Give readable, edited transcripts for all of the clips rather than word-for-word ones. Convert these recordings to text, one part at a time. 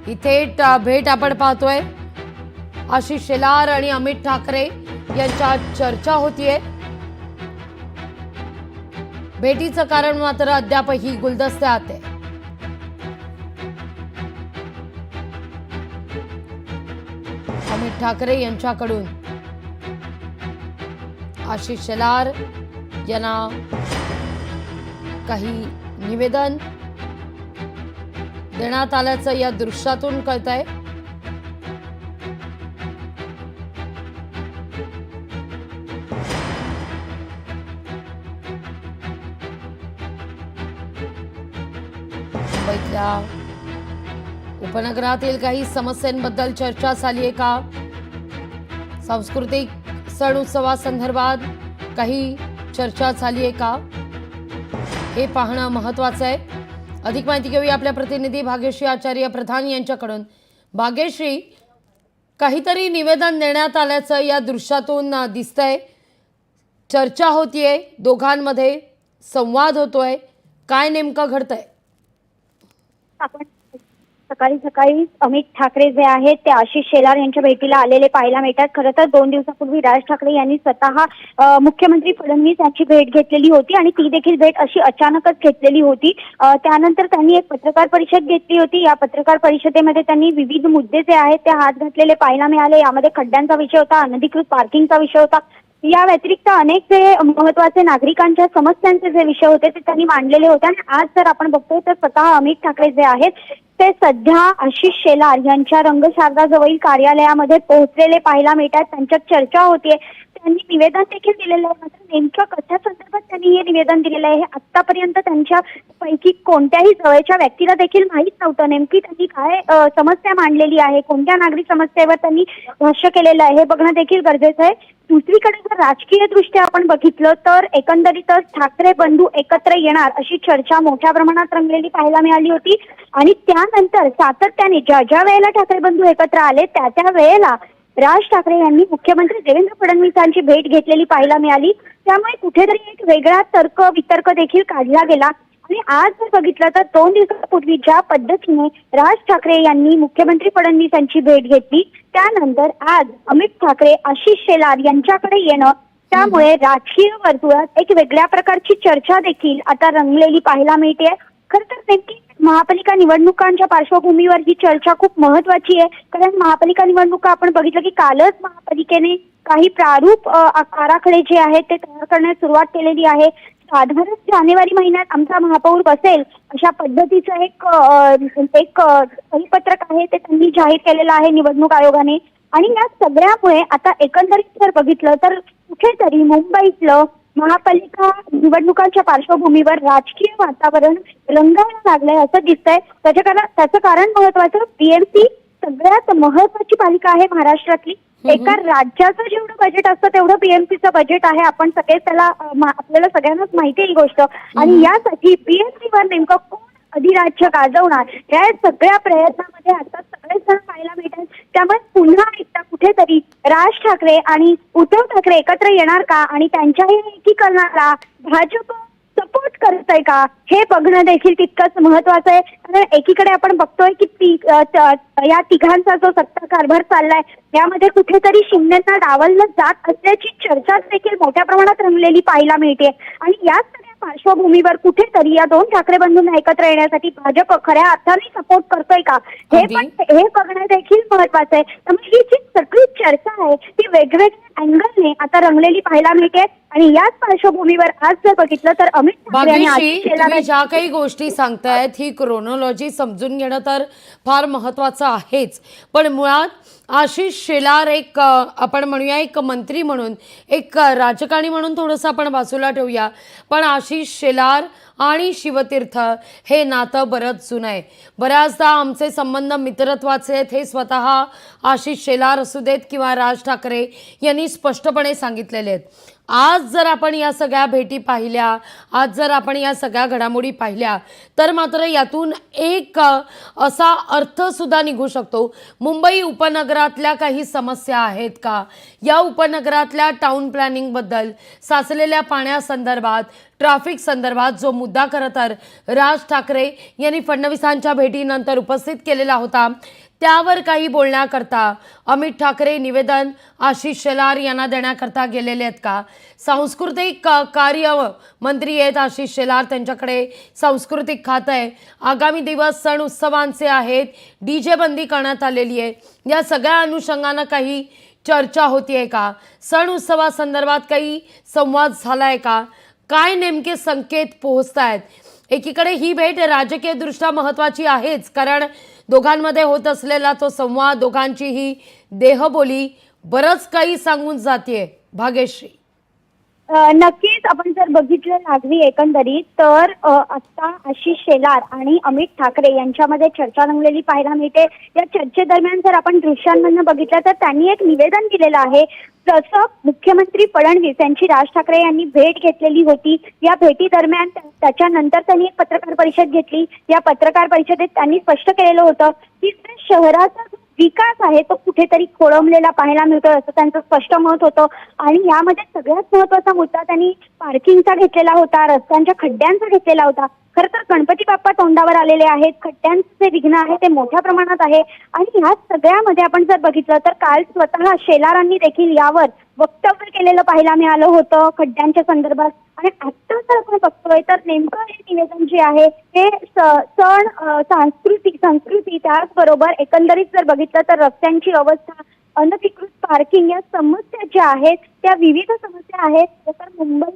ही थेट भेट आपण पाहतोय। आशिष शेलार आणि अमित ठाकरे यांच्यात चर्चा होतीये। भेटीचं कारण मात्र अद्यापही गुलदस्त्यात आहे। अमित ठाकरे यांच्याकडून आशिष शेलार यांना काही निवेदन देण्यात आल्याचं या दृश्यातून कळतंय। मुंबईतल्या उपनगरातील काही समस्यांबद्दल चर्चा झाली आहे का? सांस्कृतिक सण उत्सवासंदर्भात काही चर्चा झाली आहे का? हे पाहणं महत्त्वाचं आहे। अधिक माहिती घेऊया आपल्या प्रतिनिधी भाग्यश्री आचार्य प्रधान यांच्याकडून। भाग्यश्री, काहीतरी निवेदन देण्यात आल्याचं या दृश्यातून दिसतंय। चर्चा होतीये, दोघांमध्ये संवाद होतोय, काय नेमकं घडतंय? आपण सकाळी सकाळी अमित ठाकरे जे आहेत ते आशिष शेलार यांच्या भेटीला आलेले पाहायला मिळतात। खरं तर 2 दिवसापूर्वी राज ठाकरे यांनी स्वतः मुख्यमंत्री फडणवीस यांची भेट घेतलेली होती आणि ती देखील भेट अशी अचानकच घेतलेली होती। त्यानंतर त्यांनी एक पत्रकार परिषद घेतली होती। या पत्रकार परिषदेमध्ये त्यांनी विविध मुद्दे जे आहेत ते हात घातलेले पाहायला मिळाले। यामध्ये खड्ड्यांचा विषय होता, अनधिकृत पार्किंगचा विषय होता, या व्यतिरिक्त अनेक जे महत्त्वाचे नागरिकांच्या समस्यांचे जे विषय होते ते त्यांनी मांडलेले होते। आणि आज जर आपण बघतोय तर स्वतः अमित ठाकरे जे आहेत ते सध्या आशिष शेलार यांच्या रंगशारदा जवळील कार्यालयामध्ये पोहोचलेले पाहायला मिळतात। त्यांच्यात चर्चा होतीये, त्यांनी निवेदन देखील दिलेलं आहे। मात्र नेमकं कशा संदर्भात त्यांनी हे निवेदन दिलेलं आहे हे आतापर्यंत त्यांच्या पैकी कोणत्याही जवळच्या व्यक्तीला देखील माहीत नव्हतं। नेमकी त्यांनी काय समस्या मांडलेली आहे, कोणत्या नागरिक समस्येवर त्यांनी भाष्य केलेलं आहे हे बघणं देखील गरजेचं आहे। दुसरीकडे जर राजकीय दृष्ट्या आपण बघितलं तर एकंदरीतच ठाकरे बंधू एकत्र येणार अशी चर्चा मोठ्या प्रमाणात रंगलेली पाहायला मिळाली होती। आणि त्यानंतर सातत्याने ज्या वेळेला ठाकरे बंधू एकत्र आले त्या वेळेला राज ठाकरे यांनी मुख्यमंत्री देवेंद्र फडणवीस यांची भेट घेतलेली पाहायला मिळाली। त्यामुळे कुठेतरी एक वेगळा तर्क वितर्क देखील काढला गेला। आणि आज जर बघितलं तर 2 दिवसापूर्वी ज्या पद्धतीने राज ठाकरे यांनी मुख्यमंत्री फडणवीस यांची भेट घेतली, त्यानंतर आज अमित ठाकरे आशिष शेलार यांच्याकडे येणं, त्यामुळे राजकीय वर्तुळात एक वेगळ्या प्रकारची चर्चा देखील आता रंगलेली पाहायला मिळते। खरं तर नेमकी महापालिका निवडणुकांच्या पार्श्वभूमीवर ही चर्चा खूप महत्वाची आहे। कारण महापालिका निवडणुका आपण बघितलं की कालच महापालिकेने काही प्रारूप आराखडे जे आहेत ते तयार करण्यास सुरुवात केलेली आहे। साधारण जानेवारी महिन्यात आमचा महापौर बसेल अशा पद्धतीचं एक परिपत्रक आहे ते त्यांनी जाहीर केलेलं आहे निवडणूक आयोगाने। आणि या सगळ्यामुळे आता एकंदरीत जर बघितलं तर कुठेतरी मुंबईतलं महापालिका निवडणुकांच्या पार्श्वभूमीवर राजकीय वातावरण रंगायला लागलंय असं दिसतंय। त्याचं कारण महत्वाचं, पीएमसी सगळ्यात महत्वाची पालिका आहे महाराष्ट्रातली। एका राज्याचं जेवढं बजेट असतं तेवढं पीएमसीचं बजेट आहे। आपण सगळे त्याला आपल्याला सगळ्यांनाच माहिती आहे ही गोष्ट। आणि यासाठी पीएमसीवर नेमकं कोण अधिराज्य गाजवणार या सगळ्या प्रयत्नामध्ये आता सगळेच जण पाहायला मिळतात। त्यामुळे पुन्हा एकदा कुठेतरी राज ठाकरे आणि उद्धव ठाकरे एकत्र येणार का आणि त्यांच्याही एकीकरणाला भाजप सपोर्ट करतंय का हे बघणं देखील तितकंच महत्वाचं आहे। कारण एकीकडे आपण बघतोय की या तिघांचा जो सत्ता कारभार चाललाय यामध्ये कुठेतरी शिंदेंना डावललं जात असल्याची चर्चा देखील मोठ्या प्रमाणात रंगलेली पाहायला मिळते। आणि याच सगळ्या पार्श्वभूमीवर कुठेतरी या 2 ठाकरे बंधूंना एकत्र येण्यासाठी भाजप खऱ्या अर्थाने सपोर्ट करतोय का हे बघणं देखील महत्वाचं आहे। त्यामुळे ही जी सगळी चर्चा आहे ती वेगवेगळ्या अँगलने आता रंगलेली पाहायला मिळते। आणि याच पार्श्वभूमीवर आज जर बघितलं तर अमित ठाकरे आणि आशिष शेलार ज्या काही गोष्टी सांगतायत ही क्रोनॉलॉजी समजून घेणं तर फार महत्वाचं आहेच। पण मुळात आशिष शेलार एक आपण म्हणूया एक मंत्री म्हणून, एक राजकारणी म्हणून थोडंसं आपण बाजूला ठेवूया, पण आशिष शेलार आणि शिवतीर्थ हे नातं बरंच जुनं आहे। बऱ्याचदा आमचे संबंध मित्रत्वाचे आहेत हे स्वतः आशिष शेलार असू देत किंवा राज ठाकरे यांनी स्पष्टपणे सांगितलेले आहेत। आज जर आपण या सगळ्या भेटी पाहिल्या, आज जर आपण या सगळ्या घडामोडी पाहिल्या, तर मात्र यातून एक असा अर्थसुद्धा निघू शकतो. मुंबई उपनगरातल्या काही समस्या आहेत का? या उपनगरातल्या टाउन प्लॅनिंगबद्दल, साचलेल्या पाण्यासंदर्भात, ट्रॅफिक संदर्भात जो मुद्दा खरं तर राज ठाकरे यांनी फडणवीसांच्या भेटीनंतर उपस्थित केलेला होता, त्यावर काही बोलण्याकरता अमित ठाकरे निवेदन आशिष शेलार यांना देण्याकरता गेलेले आहेत का? सांस्कृतिक कार्य मंत्री आहेत आशिष शेलार, त्यांच्याकडे सांस्कृतिक खातं आहे. आगामी दिवस सण उत्सवांचे आहेत, डीजे बंदी करण्यात आलेली आहे. या सगळ्या अनुषंगानं काही चर्चा होतीये का? सण उत्सवासंदर्भात काही संवाद झालाय का? काय नेमके संकेत पोहोचतायत? एकीकडे ही भेट राजकीयदृष्ट्या महत्त्वाची आहेच, कारण दोघांमध्ये होत असलेला तो संवाद, दोघांची ही देहबोली बरंच काही सांगून जाते. भाग्यश्री, नक्कीच आपण जर बघितलं लागली एकंदरीत तर आता आशिष शेलार आणि अमित ठाकरे यांच्यामध्ये चर्चा रंगलेली पाहायला मिळते. या चर्चेदरम्यान जर आपण दृश्यांमधनं बघितलं तर त्यांनी एक निवेदन दिलेलं आहे. तसं मुख्यमंत्री फडणवीस यांची राज ठाकरे यांनी भेट घेतलेली होती. या भेटी दरम्यान त्याच्यानंतर त्यांनी एक पत्रकार परिषद घेतली. या पत्रकार परिषदेत त्यांनी स्पष्ट केलेलं होतं की शहराचा विकास आहे तो कुठेतरी खोळंबलेला पाहायला मिळतोय, असं त्यांचं स्पष्ट मत होतं. आणि यामध्ये सगळ्यात महत्त्वाचा मुद्दा त्यांनी पार्किंगचा घेतलेला होता, रस्त्यांच्या खड्ड्यांचा घेतलेला होता. खरं तर गणपती बाप्पा तोंडावर आलेले आहेत, खड्ड्यांचे विघ्न आहे ते मोठ्या प्रमाणात आहे. आणि ह्या सगळ्यामध्ये आपण जर बघितलं तर काल स्वतः शेलारांनी देखील यावर वक्तव्य केलेलं पाहायला मिळालं होतं खड्ड्यांच्या संदर्भात. आणि आता जर आपण बघतोय तर नेमकं हे निवेदन जे आहे हे सण संस्कृती त्याचबरोबर एकंदरीत जर बघितलं तर रस्त्यांची अवस्था, अनधिकृत पार्किंग या समस्या ज्या आहेत त्या विविध समस्या आहेत. तर मुंबईचे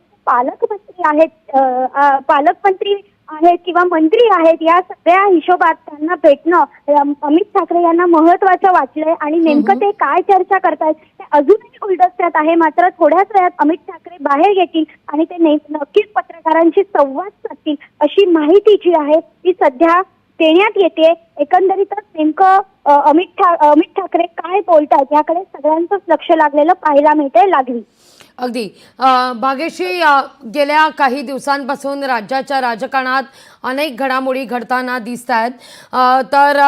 पालकमंत्री आहेत किंवा मंत्री आहेत, या सगळ्या हिशोबात त्यांना भेटणं अमित ठाकरे यांना महत्त्वाचं वाटलंय. आणि नेमकं ते काय चर्चा करतायत ते अजूनही गुलदस्त्यात आहे. मात्र थोड्याच वेळात अमित ठाकरे बाहेर येतील आणि ते नक्कीच पत्रकारांशी संवाद साधतील अशी माहिती जी आहे ती सध्या देण्यात येते. एकंदरीतच नेमकं अमित ठाकरे काय बोलतात याकडे सगळ्यांचंच लक्ष लागलेलं पाहायला मिळतंय लागली. अगदी भाग्यश्री, गेल्या काही दिवसांपासून राज्याच्या राजकारणात अनेक घडामोडी घडताना दिसत आहेत. तर